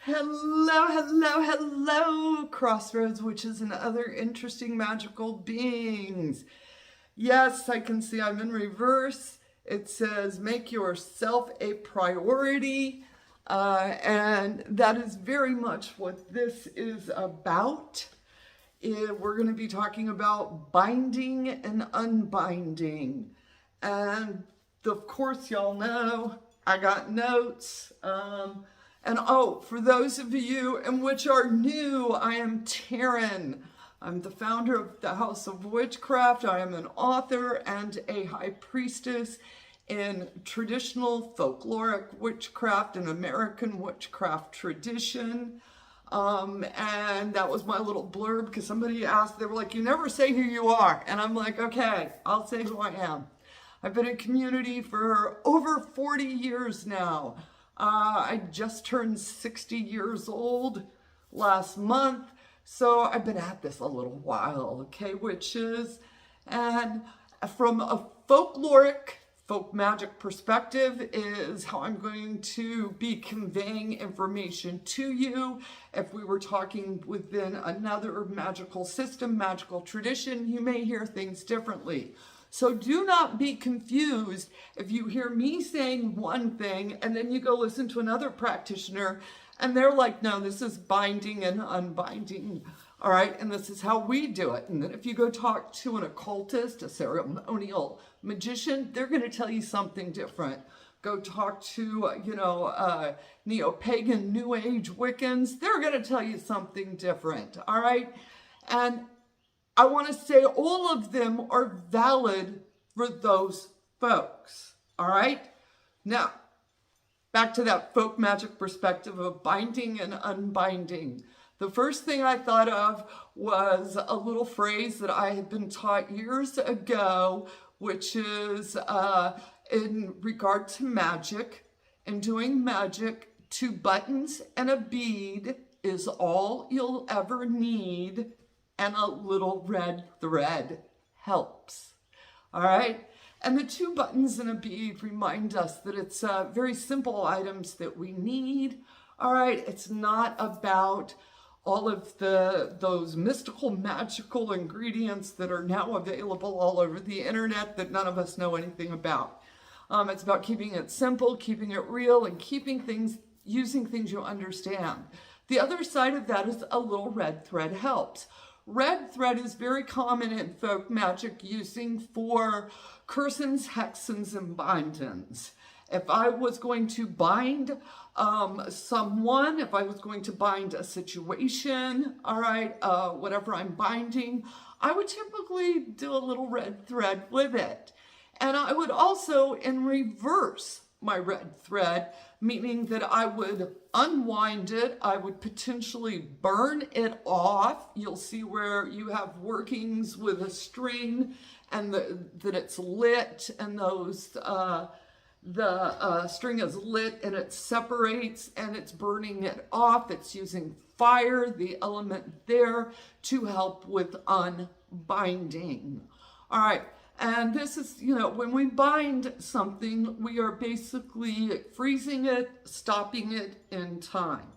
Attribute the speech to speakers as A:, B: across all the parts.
A: Hello, hello, hello, crossroads, witches and other interesting magical beings. Yes, I can see I'm in reverse. It says make yourself a priority. And that is very much what this is about. We're going to be talking about binding and unbinding. And of course, y'all know I got notes. And oh, for those of you in which are new, I am Taryn. I'm the founder of the House of Witchcraft. I am an author and a high priestess in traditional folkloric witchcraft and American witchcraft tradition. And that was my little blurb because somebody asked, they were like, you never say who you are. And I'm like, okay, I'll say who I am. I've been in community for over 40 years now. I just turned 60 years old last month, so I've been at this a little while, okay, witches? And from a folkloric, folk magic perspective is how I'm going to be conveying information to you. If we were talking within another magical system, magical tradition, you may hear things differently. So do not be confused if you hear me saying one thing and then you go listen to another practitioner and they're like, no, this is binding and unbinding, all right? And this is how we do it. And then if you go talk to an occultist, a ceremonial magician, they're going to tell you something different. Go talk to, neo-pagan, new age Wiccans, they're going to tell you something different, all right? And I want to say all of them are valid for those folks, all right? Now, back to that folk magic perspective of binding and unbinding. The first thing I thought of was a little phrase that I had been taught years ago, which is in regard to magic and doing magic, 2 buttons and a bead is all you'll ever need. And a little red thread helps, all right? And the 2 buttons and a bead remind us that it's very simple items that we need, all right? It's not about all of those mystical, magical ingredients that are now available all over the internet that none of us know anything about. It's about keeping it simple, keeping it real, and using things you understand. The other side of that is a little red thread helps. Red thread is very common in folk magic using for cursings, hexings, and bindings. If I was going to bind someone, if I was going to bind a situation, all right, whatever I'm binding, I would typically do a little red thread with it. And I would also, in reverse, my red thread, meaning that I would unwind it, I would potentially burn it off. You'll see where you have workings with a string and that it's lit and the string is lit and it separates and it's burning it off. It's using fire, the element there, to help with unbinding. All right. And this is, when we bind something, we are basically freezing it, stopping it in time.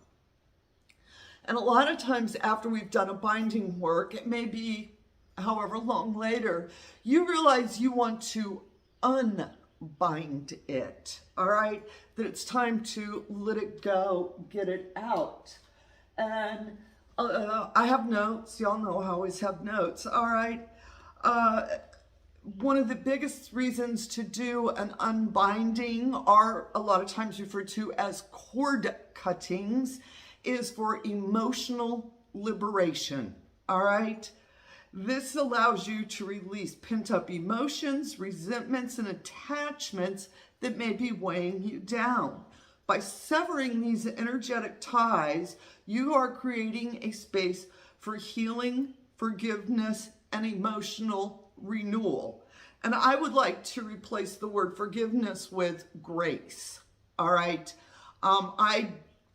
A: And a lot of times after we've done a binding work, it may be however long later, you realize you want to unbind it, all right? That it's time to let it go, get it out. And I have notes. Y'all know I always have notes, all right? One of the biggest reasons to do an unbinding, are a lot of times referred to as cord cuttings, is for emotional liberation, all right? This allows you to release pent-up emotions, resentments, and attachments that may be weighing you down. By severing these energetic ties, you are creating a space for healing, forgiveness, and emotional renewal. And I would like to replace the word forgiveness with grace, all right? I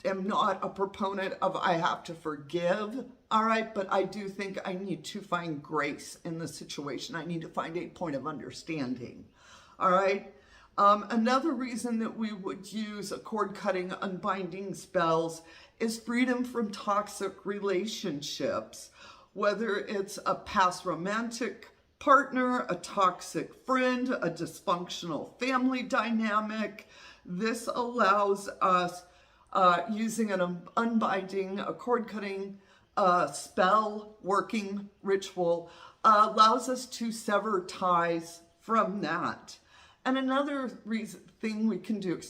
A: am not a proponent of I have to forgive, all right? But I do think I need to find grace in the situation. I need to find a point of understanding, all right? Another reason that we would use a cord-cutting unbinding spells is freedom from toxic relationships, whether it's a past romantic partner, a toxic friend, a dysfunctional family dynamic. This allows us, using an unbinding, a cord-cutting spell working ritual, allows us to sever ties from that. And another thing we can do,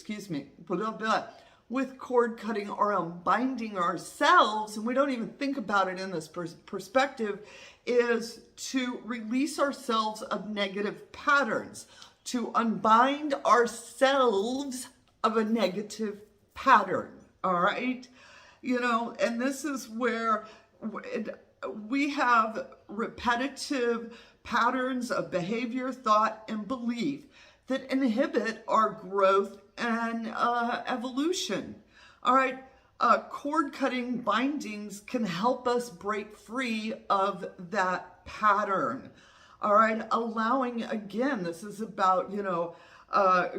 A: with cord cutting or unbinding ourselves, and we don't even think about it in this perspective, is to release ourselves of negative patterns, to unbind ourselves of a negative pattern, all right? You know, and this is where we have repetitive patterns of behavior, thought, and belief that inhibit our growth and evolution. All right, cord-cutting bindings can help us break free of that pattern. All right, allowing, again, this is about, you know,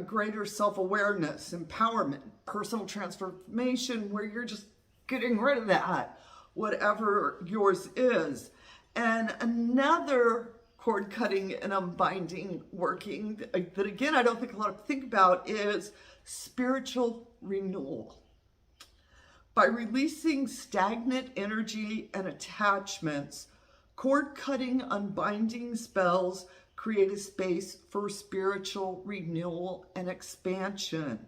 A: greater self-awareness, empowerment, personal transformation, where you're just getting rid of that, whatever yours is. And another cord cutting and unbinding working that, again, I don't think a lot of people think about is spiritual renewal. By releasing stagnant energy and attachments, cord cutting unbinding spells create a space for spiritual renewal and expansion.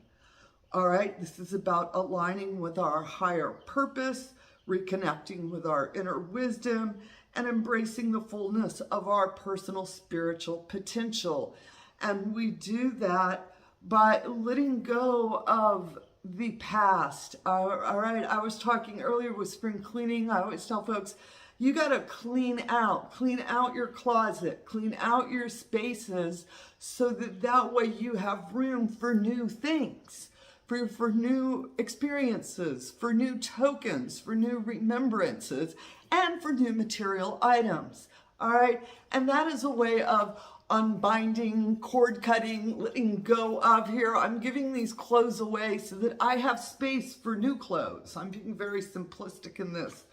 A: All right, this is about aligning with our higher purpose, reconnecting with our inner wisdom, and embracing the fullness of our personal spiritual potential. And we do that by letting go of the past. All right, I was talking earlier with spring cleaning. I always tell folks, you got to clean out your closet, clean out your spaces, so that way you have room for new things, for new experiences, for new tokens, for new remembrances, and for new material items. All right, and that is a way of unbinding, cord cutting, letting go of. Here, I'm giving these clothes away so that I have space for new clothes. I'm being very simplistic in this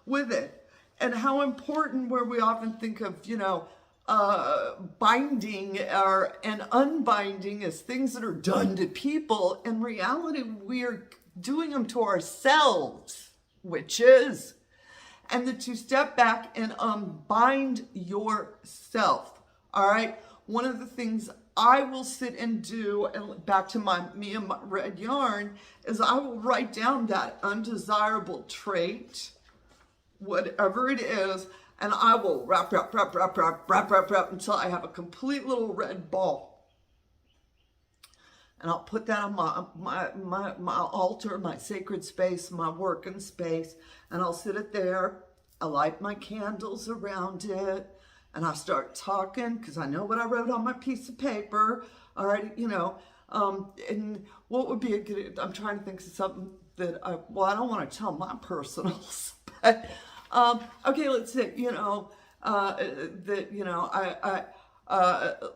A: with it. And how important, where we often think of, you know, binding and unbinding as things that are done to people. In reality, we are doing them to ourselves, witches. And that you step back and unbind yourself. All right. One of the things I will sit and do, and back to me and my red yarn, is I will write down that undesirable trait, whatever it is, and I will wrap until I have a complete little red ball. And I'll put that on my altar, my sacred space, my working space, and I'll sit it there. I light my candles around it, and I start talking, because I know what I wrote on my piece of paper. All right, you know, and what would be a good, I'm trying to think of something that I don't want to tell my personals, but, okay, let's say, you know, that, you know, I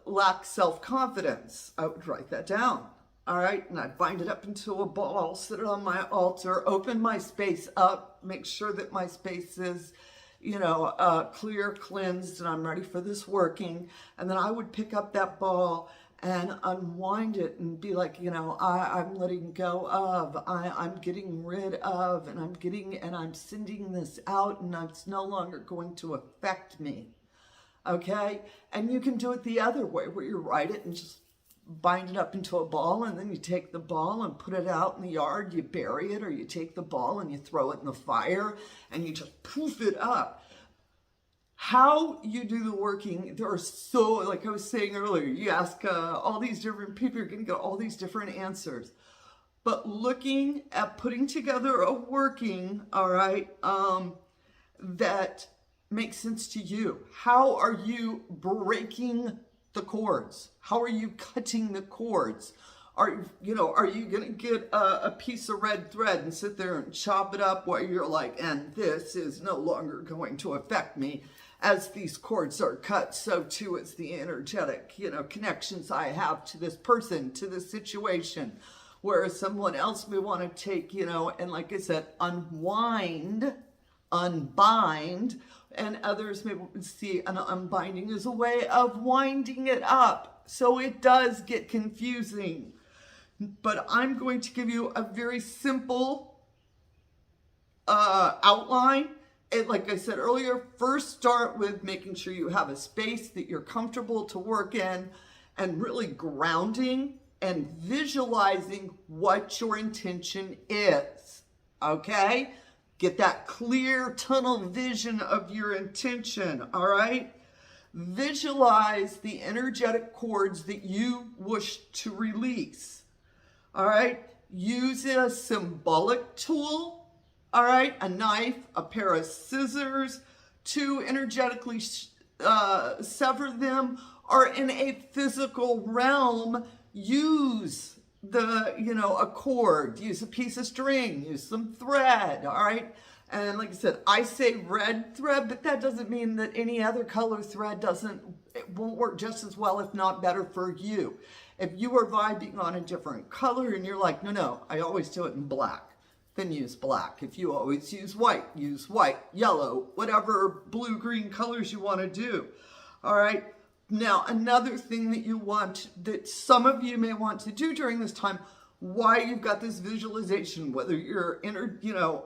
A: lack self-confidence. I would write that down. All right, and I'd bind it up into a ball, sit it on my altar, open my space up, make sure that my space is, you know, clear, cleansed, and I'm ready for this working. And then I would pick up that ball and unwind it and be like, you know, I'm letting go of, I'm getting rid of, and I'm sending this out, and it's no longer going to affect me. Okay, and you can do it the other way, where you write it and just bind it up into a ball, and then you take the ball and put it out in the yard, you bury it, or you take the ball and you throw it in the fire and you just poof it up. How you do the working, there are so, like I was saying earlier, you ask all these different people, you're going to get all these different answers. But looking at putting together a working, all right, that makes sense to you. How are you breaking the cords? How are you cutting the cords? Are you going to get a piece of red thread and sit there and chop it up while you're like, and this is no longer going to affect me, as these cords are cut, so too is the energetic, connections I have to this person, to this situation. Whereas someone else may want to take, and like I said, unbind, and others may see an unbinding as a way of winding it up. So it does get confusing. But I'm going to give you a very simple outline. And like I said earlier, first start with making sure you have a space that you're comfortable to work in, and really grounding and visualizing what your intention is, okay? Get that clear tunnel vision of your intention, all right? Visualize the energetic cords that you wish to release, all right? Use a symbolic tool, all right? A knife, a pair of scissors to energetically sever them, or in a physical realm, use a cord, use a piece of string, use some thread, all right? And like I said, I say red thread, but that doesn't mean that any other color thread won't work just as well, if not better, for you. If you are vibing on a different color and you're like, no, I always do it in black, then use black. If you always use white, yellow, whatever blue, green colors you want to do, all right? Now, another thing that some of you may want to do during this time, why you've got this visualization, whether you're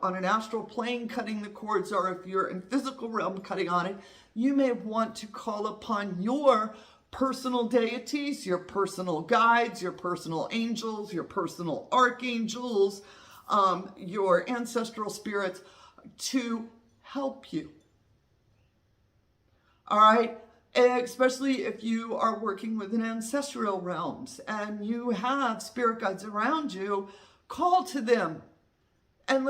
A: on an astral plane cutting the cords, or if you're in physical realm cutting on it, you may want to call upon your personal deities, your personal guides, your personal angels, your personal archangels, your ancestral spirits to help you. All right? Especially if you are working within ancestral realms and you have spirit guides around you, call to them and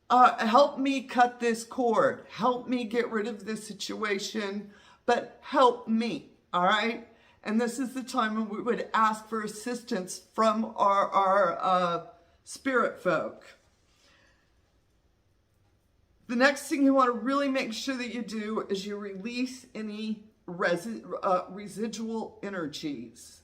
A: help me cut this cord, help me get rid of this situation, but help me, all right? And this is the time when we would ask for assistance from our spirit folk. The next thing you want to really make sure that you do is you release any residual energies.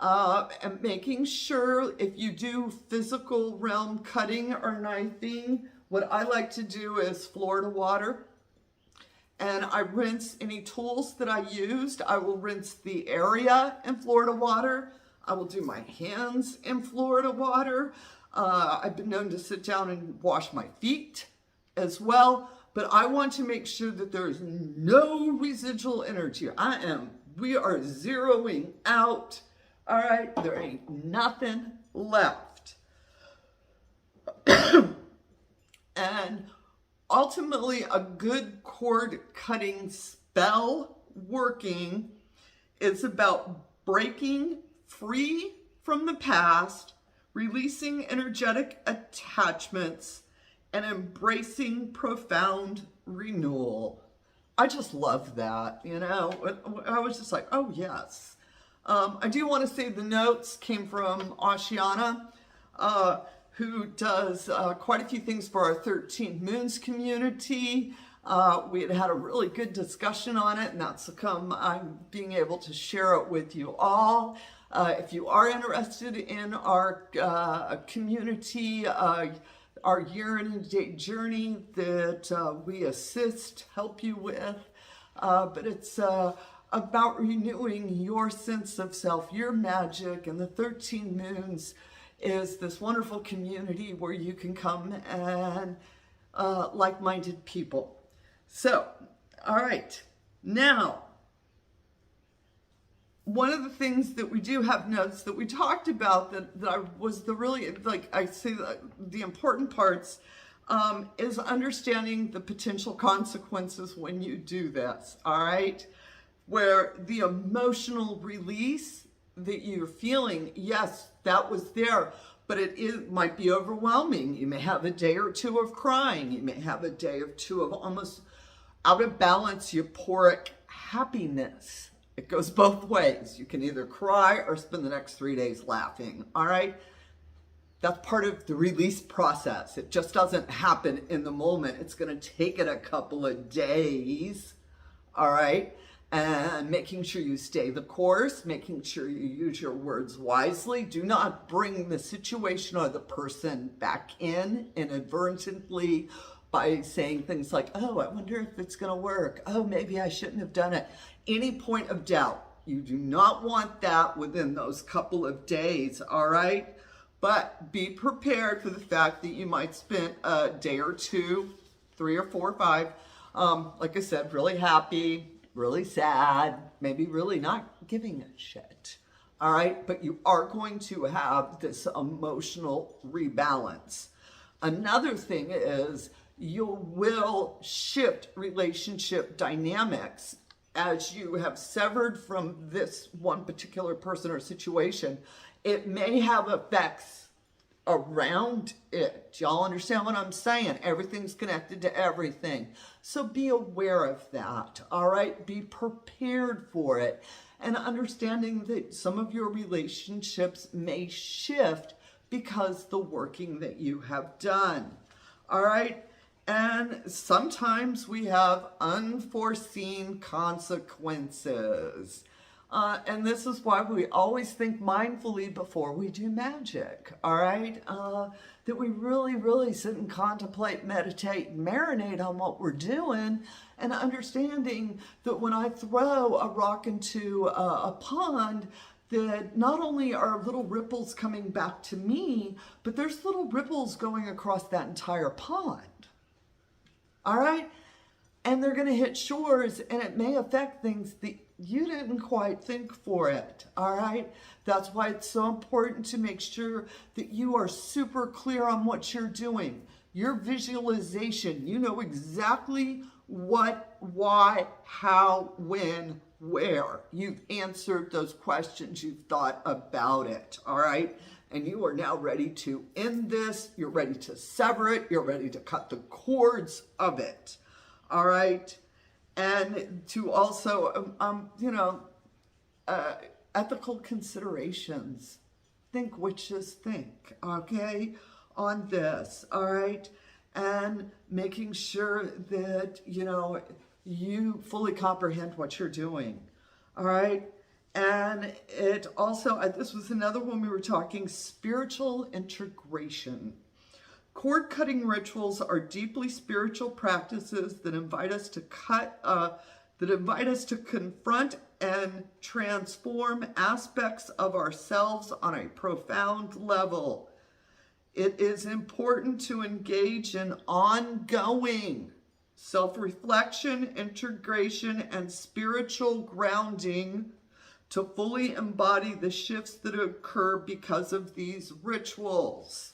A: And making sure, if you do physical realm cutting or knifing, what I like to do is Florida water. And I rinse any tools that I used. I will rinse the area in Florida water. I will do my hands in Florida water. I've been known to sit down and wash my feet as well, but I want to make sure that there's no residual energy. We are zeroing out, all right? There ain't nothing left. And ultimately, a good cord cutting spell working is about breaking free from the past, releasing energetic attachments, and embracing profound renewal. I just love that, I was just like, oh yes. I do want to say the notes came from Ashiana, who does quite a few things for our 13 Moons community. We had a really good discussion on it, and that's I'm being able to share it with you all. If you are interested in our community, our year and a day journey that we help you with, but it's about renewing your sense of self, your magic, and the 13 Moons is this wonderful community where you can come and like-minded people. So, all right, now, one of the things that we do have notes that we talked about that was the really, the important parts is understanding the potential consequences when you do this, all right? Where the emotional release that you're feeling, yes, that was there, but it might be overwhelming. You may have a day or two of crying. You may have a day or two of almost out of balance, euphoric happiness. It goes both ways. You can either cry or spend the next 3 days laughing, all right? That's part of the release process. It just doesn't happen in the moment. It's going to take it a couple of days, all right? And making sure you stay the course, making sure you use your words wisely. Do not bring the situation or the person back in inadvertently by saying things like, oh, I wonder if it's going to work. Oh, maybe I shouldn't have done it. Any point of doubt. You do not want that within those couple of days, all right? But be prepared for the fact that you might spend a day or two, 3 or 4 or 5, like I said, really happy, really sad, maybe really not giving a shit, all right? But you are going to have this emotional rebalance. Another thing is you will shift relationship dynamics as you have severed from this one particular person or situation. It may have effects around it. Y'all understand what I'm saying? Everything's connected to everything. So be aware of that, all right? Be prepared for it. And understanding that some of your relationships may shift because the working that you have done, all right? And sometimes we have unforeseen consequences. And this is why we always think mindfully before we do magic, all right? That we really, really sit and contemplate, meditate, and marinate on what we're doing, and understanding that when I throw a rock into a pond, that not only are little ripples coming back to me, but there's little ripples going across that entire pond. All right? And they're going to hit shores, and it may affect things that you didn't quite think for it. All right? That's why it's so important to make sure that you are super clear on what you're doing. Your visualization, you know exactly what, why, how, when, where. You've answered those questions. You've thought about it. All right? And you are now ready to end this. You're ready to sever it. You're ready to cut the cords of it. All right? And to also, ethical considerations. Think witches think, okay, on this, all right? And making sure that, you fully comprehend what you're doing, all right? And it also, this was another one we were talking, spiritual integration. Cord-cutting rituals are deeply spiritual practices that invite us to confront and transform aspects of ourselves on a profound level. It is important to engage in ongoing self-reflection, integration, and spiritual grounding to fully embody the shifts that occur because of these rituals.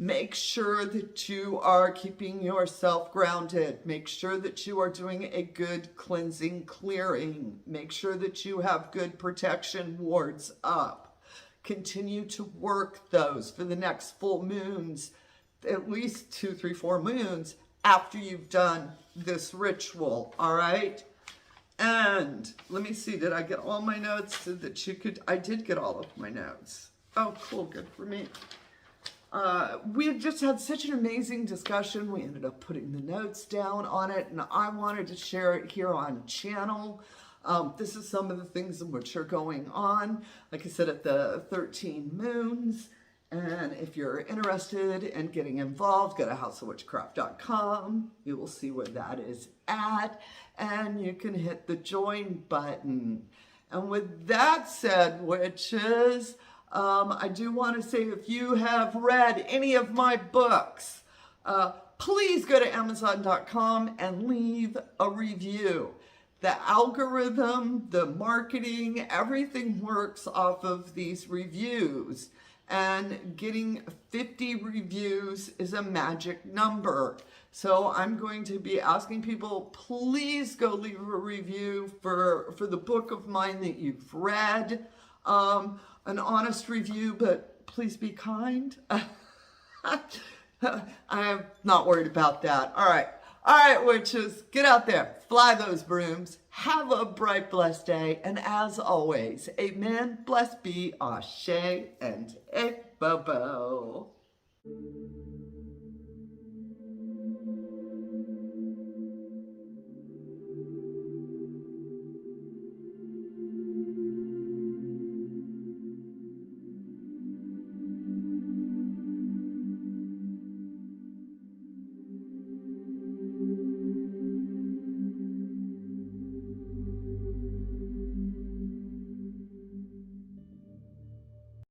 A: Make sure that you are keeping yourself grounded. Make sure that you are doing a good cleansing, clearing. Make sure that you have good protection wards up. Continue to work those for the next full moons, at least 2, 3, 4 moons after you've done this ritual, all right? And let me see, did I get all my notes so that you could, I did get all of my notes. Oh, cool, good for me. We just had such an amazing discussion. We ended up putting the notes down on it, and I wanted to share it here on channel. This is some of the things in which are going on, like I said, at the 13 moons. And if you're interested in getting involved, go to houseofwitchcraft.com. You will see where that is at, and you can hit the join button. And with that said, witches, I do want to say, if you have read any of my books, please go to Amazon.com and leave a review. The algorithm, the marketing, everything works off of these reviews. And getting 50 reviews is a magic number. So I'm going to be asking people, please go leave a review for the book of mine that you've read. An honest review, but please be kind. I'm not worried about that. All right, witches, get out there, fly those brooms, have a bright, blessed day, and as always, amen, blessed be, ashe, and amen. Bow bow.